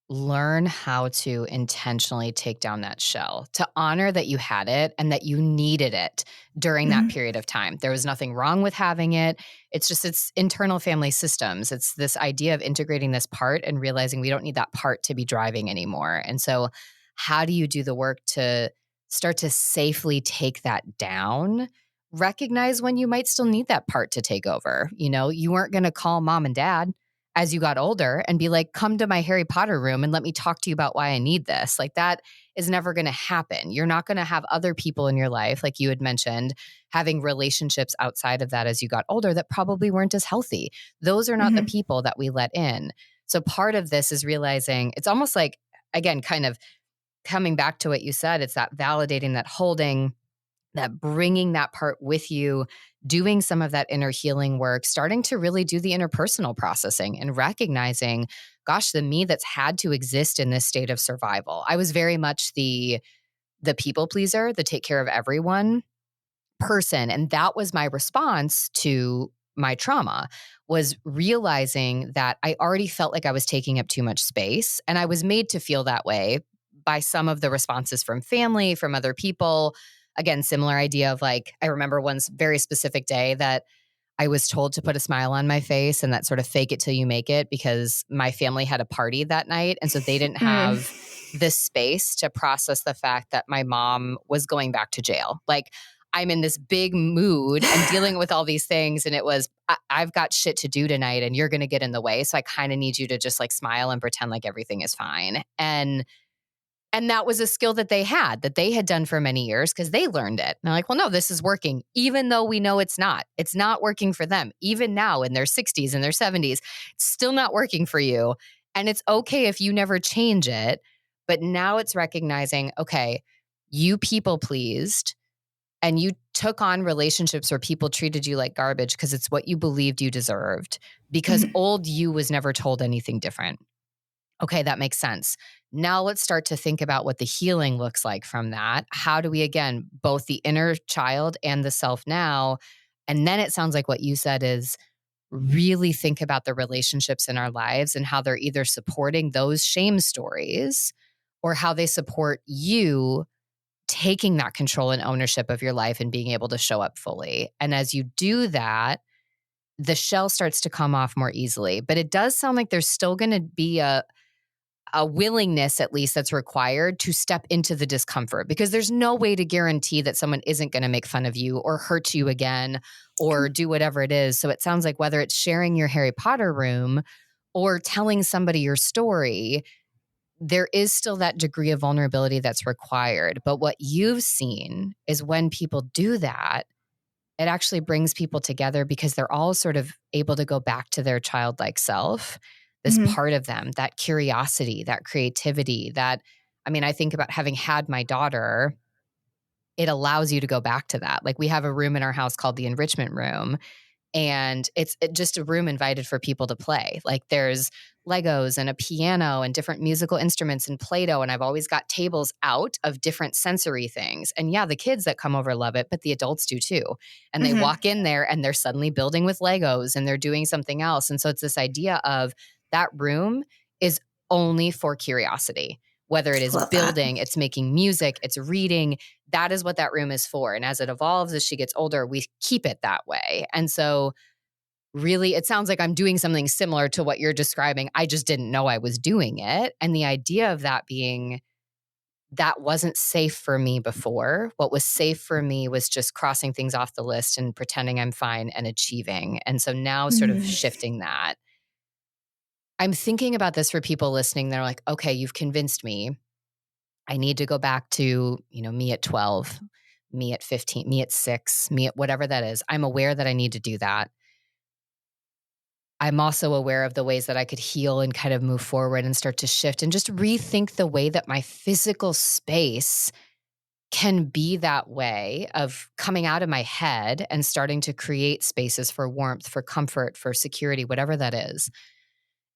learn how to intentionally take down that shell, to honor that you had it and that you needed it during that period of time. There was nothing wrong with having it. It's internal family systems. It's this idea of integrating this part and realizing we don't need that part to be driving anymore. And so how do you do the work to start to safely take that down? Recognize when you might still need that part to take over. You know, you weren't going to call mom and dad as you got older and be like, come to my Harry Potter room and let me talk to you about why I need this. Like, that is never going to happen. You're not going to have other people in your life, like you had mentioned, having relationships outside of that as you got older that probably weren't as healthy. Those are not the people that we let in. So part of this is realizing, it's almost like, again, kind of coming back to what you said, it's that validating, that holding, that bringing that part with you, doing some of that inner healing work, starting to really do the interpersonal processing and recognizing, gosh, the me that's had to exist in this state of survival. I was very much the people pleaser, the take care of everyone person. And that was my response to my trauma, was realizing that I already felt like I was taking up too much space. And I was made to feel that way by some of the responses from family, from other people. Again, similar idea of like, I remember one very specific day that I was told to put a smile on my face and that sort of fake it till you make it, because my family had a party that night. And so they didn't have this space to process the fact that my mom was going back to jail. Like, I'm in this big mood and dealing with all these things. And it was, I've got shit to do tonight and you're going to get in the way. So I kind of need you to just like smile and pretend like everything is fine. And that was a skill that they had done for many years because they learned it. And they're like, well, no, this is working, even though we know it's not. It's not working for them. Even now in their 60s and their 70s, it's still not working for you. And it's okay if you never change it. But now it's recognizing, okay, you people pleased and you took on relationships where people treated you like garbage because it's what you believed you deserved, because old you was never told anything different. Okay, that makes sense. Now let's start to think about what the healing looks like from that. How do we, again, both the inner child and the self now? And then it sounds like what you said is really think about the relationships in our lives and how they're either supporting those shame stories or how they support you taking that control and ownership of your life and being able to show up fully. And as you do that, the shell starts to come off more easily. But it does sound like there's still going to be a willingness, at least, that's required to step into the discomfort, because there's no way to guarantee that someone isn't going to make fun of you or hurt you again or do whatever it is. So it sounds like whether it's sharing your Harry Potter room or telling somebody your story, there is still that degree of vulnerability that's required. But what you've seen is when people do that, it actually brings people together because they're all sort of able to go back to their childlike self, this part of them, that curiosity, that creativity, I think about having had my daughter, it allows you to go back to that. Like, we have a room in our house called the enrichment room, and it's just a room invited for people to play. Like, there's Legos and a piano and different musical instruments and Play-Doh. And I've always got tables out of different sensory things. And yeah, the kids that come over love it, but the adults do too. And they walk in there and they're suddenly building with Legos and they're doing something else. And so it's this idea of that room is only for curiosity, whether it is building, it's making music, it's reading. That is what that room is for. And as it evolves, as she gets older, we keep it that way. And so really, it sounds like I'm doing something similar to what you're describing. I just didn't know I was doing it. And the idea of that being, that wasn't safe for me before. What was safe for me was just crossing things off the list and pretending I'm fine and achieving. And so now sort of shifting that. I'm thinking about this for people listening. They're like, okay, you've convinced me. I need to go back to, me at 12, me at 15, me at 6, me at whatever that is. I'm aware that I need to do that. I'm also aware of the ways that I could heal and kind of move forward and start to shift and just rethink the way that my physical space can be that way of coming out of my head and starting to create spaces for warmth, for comfort, for security, whatever that is.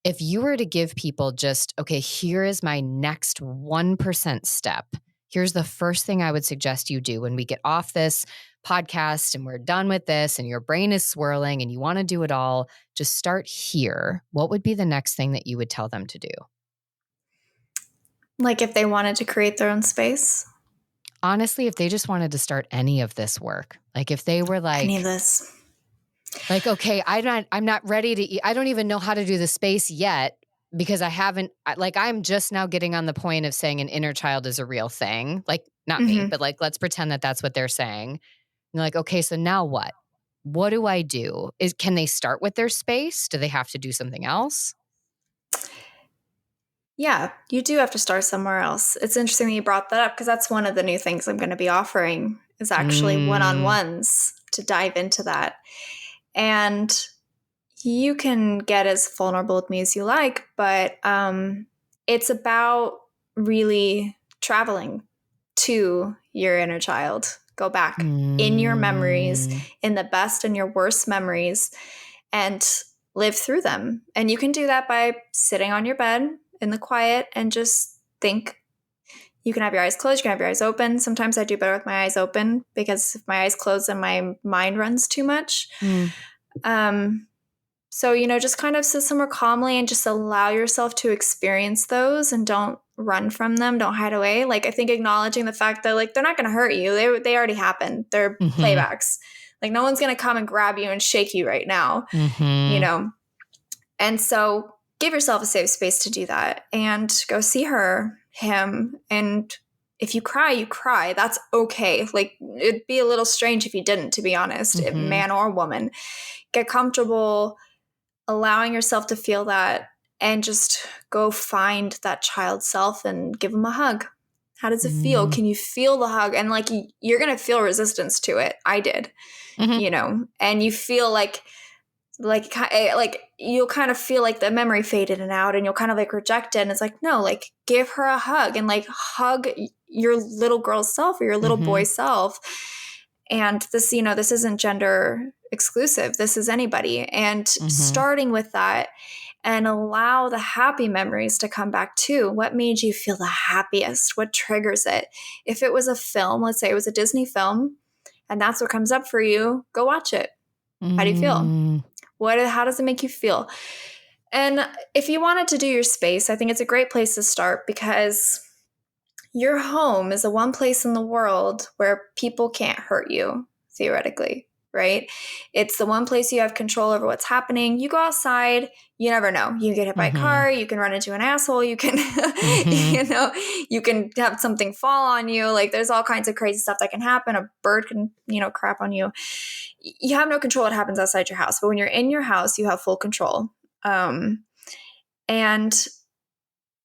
If you were to give people just, okay, here is my next 1% step. Here's the first thing I would suggest you do when we get off this podcast and we're done with this and your brain is swirling and you want to do it all, just start here. What would be the next thing that you would tell them to do? Like if they wanted to create their own space? Honestly, if they just wanted to start any of this work, like if they were like, any of this. Like, okay, I'm not ready to eat. I don't even know how to do the space yet because I'm just now getting on the point of saying an inner child is a real thing. Like, not me, but like, let's pretend that that's what they're saying. And you're like, okay, so now what? What do I do? Can they start with their space? Do they have to do something else? Yeah, you do have to start somewhere else. It's interesting that you brought that up because that's one of the new things I'm going to be offering is actually one-on-ones to dive into that. And you can get as vulnerable with me as you like, but it's about really traveling to your inner child. Go back in your memories, in the best and your worst memories, and live through them. And you can do that by sitting on your bed in the quiet and just think. You can have your eyes closed, you can have your eyes open. Sometimes I do better with my eyes open because if my eyes closed then my mind runs too much. So, just kind of sit somewhere calmly and just allow yourself to experience those and don't run from them. Don't hide away. Like, I think acknowledging the fact that like, they're not going to hurt you. They already happened. They're playbacks. Like no one's going to come and grab you and shake you right now, And so give yourself a safe space to do that and go see her, him. And if you cry, you cry. That's okay. Like it'd be a little strange if you didn't, to be honest, man or woman. Get comfortable allowing yourself to feel that and just go find that child self and give them a hug. How does it feel? Can you feel the hug? And like, you're going to feel resistance to it. I did, and you feel like you'll kind of feel like the memory faded and out and you'll kind of like reject it. And it's like, no, like give her a hug and like hug your little girl self or your little boy self. And this, this isn't gender exclusive. This is anybody. And starting with that and allow the happy memories to come back too. What made you feel the happiest? What triggers it? If it was a film, let's say it was a Disney film, and that's what comes up for you, go watch it. How do you feel? How does it make you feel? And if you wanted to do your space, I think it's a great place to start because your home is the one place in the world where people can't hurt you, theoretically, right? It's the one place you have control over what's happening. You go outside, you never know. You get hit by a car, you can run into an asshole, you can, you can have something fall on you. Like there's all kinds of crazy stuff that can happen. A bird can, crap on you. You have no control what happens outside your house, but when you're in your house, you have full control. And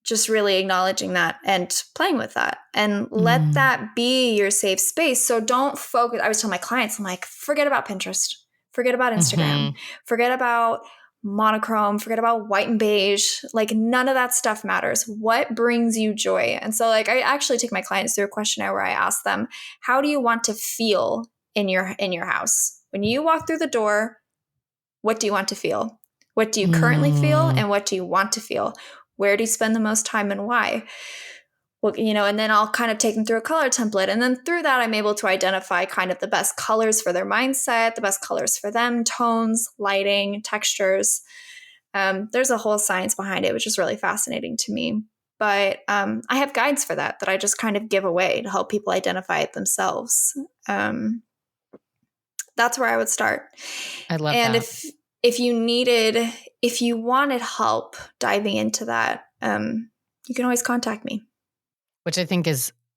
just really acknowledging that and playing with that and let that be your safe space. So don't focus. I was telling my clients, I'm like, forget about Pinterest, forget about Instagram, forget about monochrome, forget about white and beige. Like none of that stuff matters. What brings you joy? And so like, I actually take my clients through a questionnaire where I ask them, how do you want to feel in your house? When you walk through the door, what do you want to feel? What do you currently feel? And what do you want to feel? Where do you spend the most time and why? Well, and then I'll kind of take them through a color template. And then through that, I'm able to identify kind of the best colors for their mindset, the best colors for them, tones, lighting, textures. There's a whole science behind it, which is really fascinating to me. But I have guides for that I just kind of give away to help people identify it themselves. That's where I would start. I love that. And if you wanted help diving into that, you can always contact me. Which I think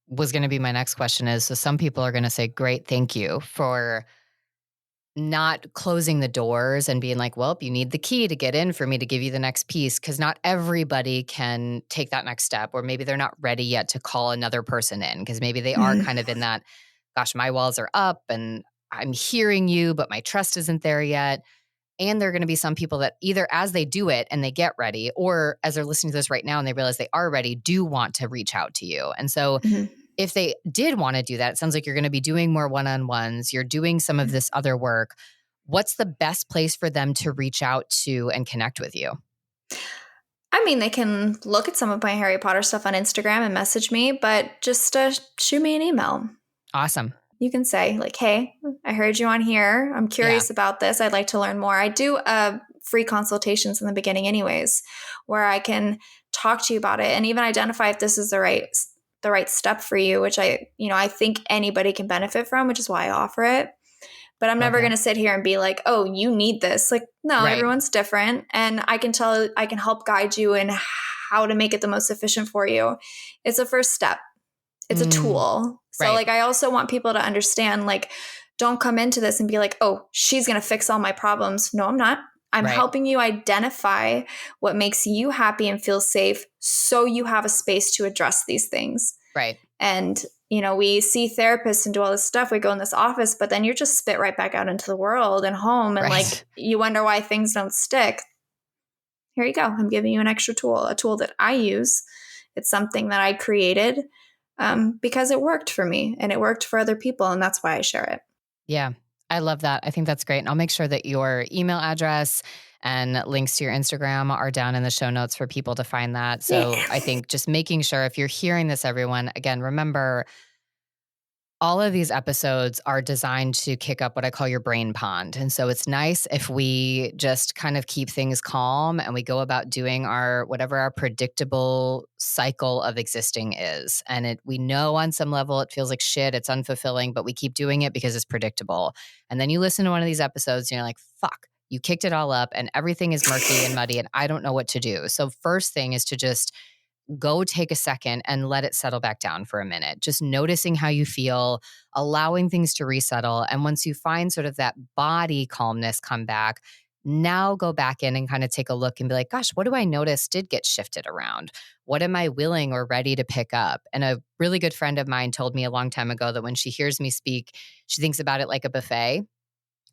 was going to be my next question is, so some people are going to say, great, thank you for not closing the doors and being like, well, you need the key to get in for me to give you the next piece. Because not everybody can take that next step, or maybe they're not ready yet to call another person in because maybe they are kind of in that, gosh, my walls are up and I'm hearing you, but my trust isn't there yet. And there are going to be some people that either as they do it and they get ready, or as they're listening to this right now and they realize they are ready, do want to reach out to you. And so if they did want to do that, it sounds like you're going to be doing more one-on-ones. You're doing some of this other work. What's the best place for them to reach out to and connect with you? I mean, they can look at some of my Harry Potter stuff on Instagram and message me, but just shoot me an email. Awesome. You can say like, hey, I heard you on here. I'm curious about this. I'd like to learn more. I do free consultations in the beginning anyways, where I can talk to you about it and even identify if this is the right step for you, which I think anybody can benefit from, which is why I offer it. But I'm never going to sit here and be like, oh, you need this. Like, no, everyone's different. And I can help guide you in how to make it the most efficient for you. It's a first step. It's a tool. So like, I also want people to understand, like, don't come into this and be like, oh, she's going to fix all my problems. No, I'm not. I'm helping you identify what makes you happy and feel safe so you have a space to address these things. Right. And, we see therapists and do all this stuff. We go in this office, but then you're just spit right back out into the world and home. And like, you wonder why things don't stick. Here you go. I'm giving you an extra tool, a tool that I use. It's something that I created because it worked for me and it worked for other people. And that's why I share it. Yeah, I love that. I think that's great. And I'll make sure that your email address and links to your Instagram are down in the show notes for people to find that. So I think just making sure if you're hearing this, everyone, again, remember all of these episodes are designed to kick up what I call your brain pond. And so it's nice if we just kind of keep things calm and we go about doing whatever our predictable cycle of existing is. And we know on some level it feels like shit, it's unfulfilling, but we keep doing it because it's predictable. And then you listen to one of these episodes and you're like, fuck, you kicked it all up and everything is murky and muddy and I don't know what to do. So first thing is to just go take a second and let it settle back down for a minute. Just noticing how you feel, allowing things to resettle. And once you find sort of that body calmness come back, now go back in and kind of take a look and be like, gosh, what do I notice did get shifted around? What am I willing or ready to pick up? And a really good friend of mine told me a long time ago that when she hears me speak, she thinks about it like a buffet.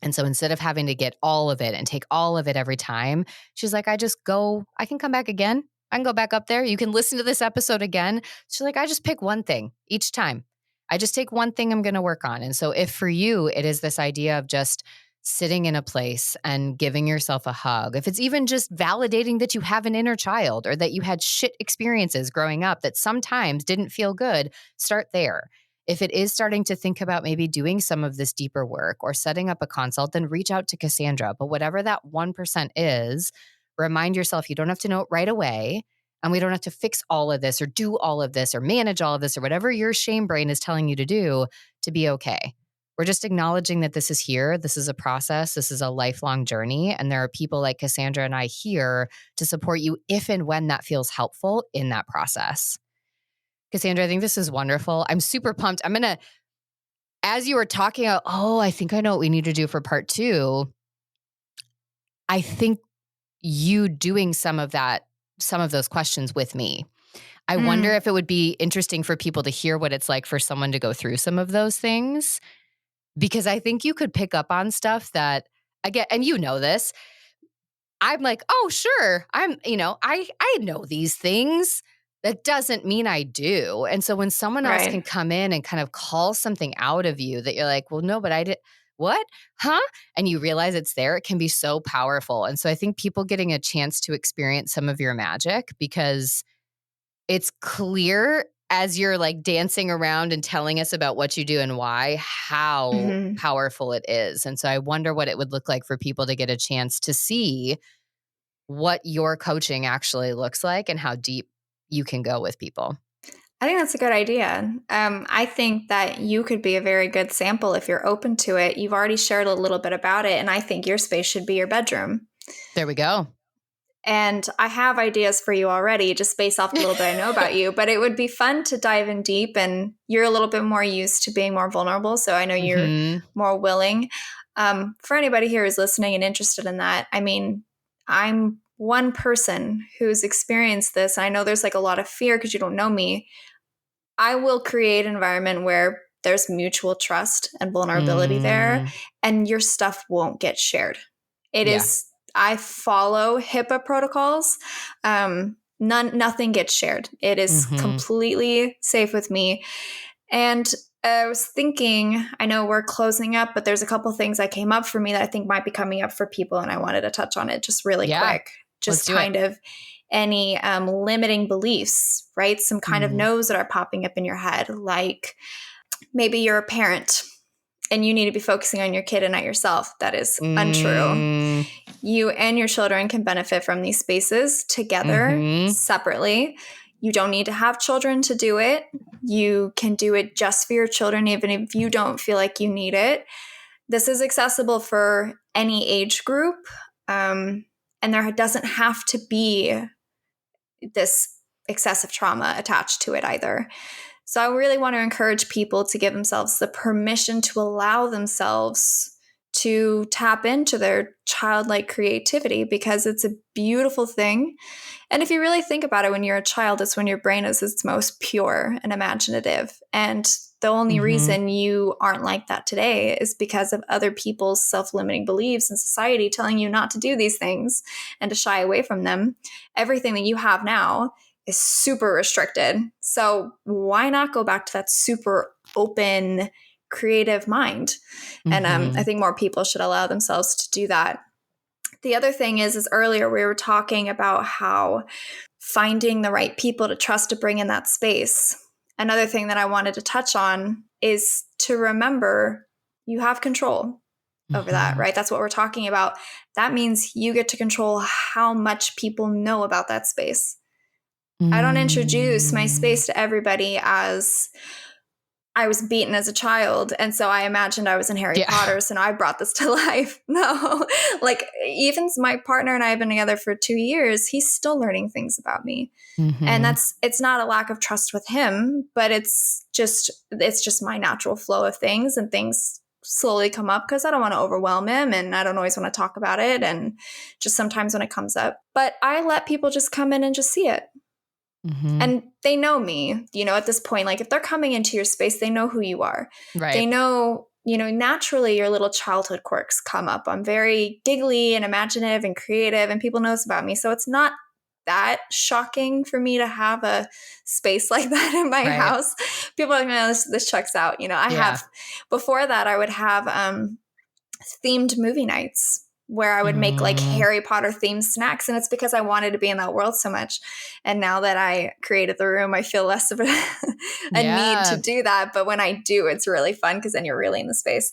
And so instead of having to get all of it and take all of it every time, she's like, I can come back again. I can go back up there. You can listen to this episode again. She's like, I just pick one thing each time. I just take one thing I'm going to work on. And so if for you, it is this idea of just sitting in a place and giving yourself a hug, if it's even just validating that you have an inner child or that you had shit experiences growing up that sometimes didn't feel good, start there. If it is starting to think about maybe doing some of this deeper work or setting up a consult, then reach out to Cassandra. But whatever that 1% is, remind yourself you don't have to know it right away. And we don't have to fix all of this or do all of this or manage all of this or whatever your shame brain is telling you to do to be okay. We're just acknowledging that this is here. This is a process. This is a lifelong journey. And there are people like Cassandra and I here to support you if and when that feels helpful in that process. Cassandra, I think this is wonderful. I'm super pumped. As you were talking, I think I know what we need to do for part 2. I think you doing some of those questions with me. I wonder if it would be interesting for people to hear what it's like for someone to go through some of those things, because I think you could pick up on stuff that, again, and you know this, I'm like, oh, sure, I know these things. That doesn't mean I do. And so when someone else can come in and kind of call something out of you that you're like, well, no, but I did, what? Huh? And you realize it's there, it can be so powerful. And so I think people getting a chance to experience some of your magic, because it's clear as you're like dancing around and telling us about what you do and why, how powerful it is. And so I wonder what it would look like for people to get a chance to see what your coaching actually looks like and how deep you can go with people. I think that's a good idea. I think that you could be a very good sample if you're open to it. You've already shared a little bit about it, and I think your space should be your bedroom. There we go. And I have ideas for you already, just based off the little bit I know about you. But it would be fun to dive in deep, and you're a little bit more used to being more vulnerable, so I know you're more willing. For anybody here who's listening and interested in that, I mean, I'm one person who's experienced this. I know there's like a lot of fear because you don't know me. I will create an environment where there's mutual trust and vulnerability there, and your stuff won't get shared. I follow HIPAA protocols. Nothing gets shared. It is completely safe with me. And I was thinking, I know we're closing up, but there's a couple things that came up for me that I think might be coming up for people, and I wanted to touch on it just really quick. Just kind of any limiting beliefs, right? Some kind of no's that are popping up in your head, like maybe you're a parent and you need to be focusing on your kid and not yourself. That is untrue. You and your children can benefit from these spaces together, separately. You don't need to have children to do it. You can do it just for your children, even if you don't feel like you need it. This is accessible for any age group. And there doesn't have to be this excessive trauma attached to it either. So I really want to encourage people to give themselves the permission to allow themselves to tap into their childlike creativity, because it's a beautiful thing. And if you really think about it, when you're a child, it's when your brain is its most pure and imaginative. And the only reason you aren't like that today is because of other people's self-limiting beliefs in society telling you not to do these things and to shy away from them. Everything that you have now is super restricted. So why not go back to that super open, creative mind? And I think more people should allow themselves to do that. The other thing is earlier we were talking about how finding the right people to trust to bring in that space. Another thing that I wanted to touch on is to remember you have control over that, right? That's what we're talking about. That means you get to control how much people know about that space. I don't introduce my space to everybody as I was beaten as a child, and so I imagined I was in Harry Potter, so now I brought this to life. No, like even my partner and I have been together for 2 years, he's still learning things about me. And it's not a lack of trust with him, but it's just my natural flow of things, and things slowly come up because I don't want to overwhelm him, and I don't always want to talk about it, and just sometimes when it comes up. But I let people just come in and just see it. And they know me, at this point, like if they're coming into your space, they know who you are. Right. They know, naturally your little childhood quirks come up. I'm very giggly and imaginative and creative, and people know this about me. So it's not that shocking for me to have a space like that in my house. People are like, no, this checks out. Have, before that, I would have themed movie nights where I would make like Harry Potter themed snacks. And it's because I wanted to be in that world so much. And now that I created the room, I feel less of a need to do that. But when I do, it's really fun because then you're really in the space.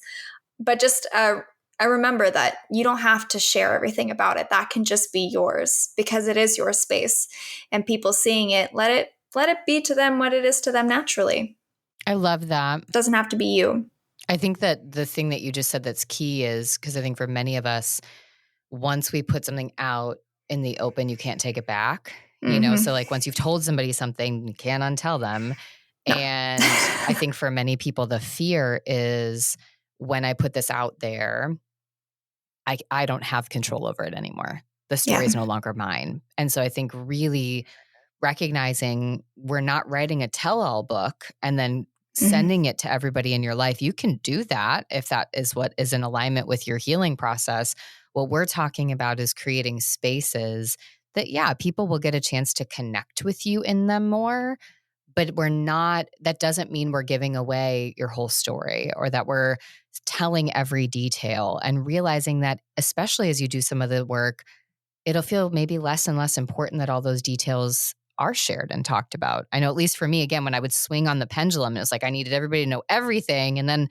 But just I remember that you don't have to share everything about it. That can just be yours because it is your space. And people seeing it, let it be to them what it is to them naturally. I love that. It doesn't have to be you. I think that the thing that you just said that's key is because I think for many of us, once we put something out in the open, you can't take it back. So like once you've told somebody something, you can't untell them. No. And I think for many people, the fear is when I put this out there, I don't have control over it anymore. The story is no longer mine. And so I think really recognizing we're not writing a tell-all book and then sending it to everybody in your life. You can do that if that is what is in alignment with your healing process. What we're talking about is creating spaces that, people will get a chance to connect with you in them more, but that doesn't mean we're giving away your whole story or that we're telling every detail, and realizing that, especially as you do some of the work, it'll feel maybe less and less important that all those details are shared and talked about. I know, at least for me, again, when I would swing on the pendulum, it was like I needed everybody to know everything and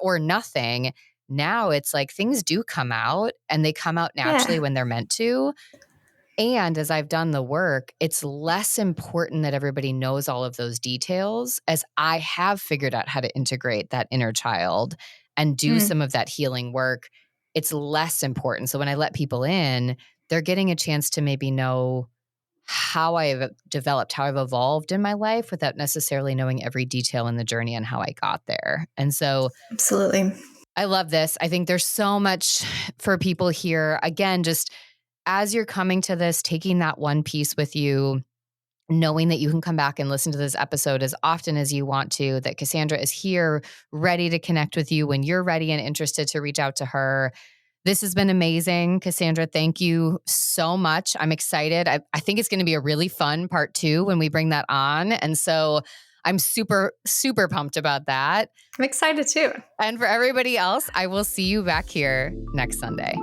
or nothing. Now it's like things do come out, and they come out naturally when they're meant to. And as I've done the work, it's less important that everybody knows all of those details, as I have figured out how to integrate that inner child and do some of that healing work. It's less important. So when I let people in, they're getting a chance to maybe know how I've developed, how I've evolved in my life without necessarily knowing every detail in the journey and how I got there. And so absolutely, I love this. I think there's so much for people here. Again, just as you're coming to this, taking that one piece with you, knowing that you can come back and listen to this episode as often as you want to, that Cassandra is here ready to connect with you when you're ready and interested to reach out to her. This has been amazing. Cassandra, thank you so much. I'm excited. I think it's going to be a really fun part 2 when we bring that on. And so I'm super, super pumped about that. I'm excited too. And for everybody else, I will see you back here next Sunday.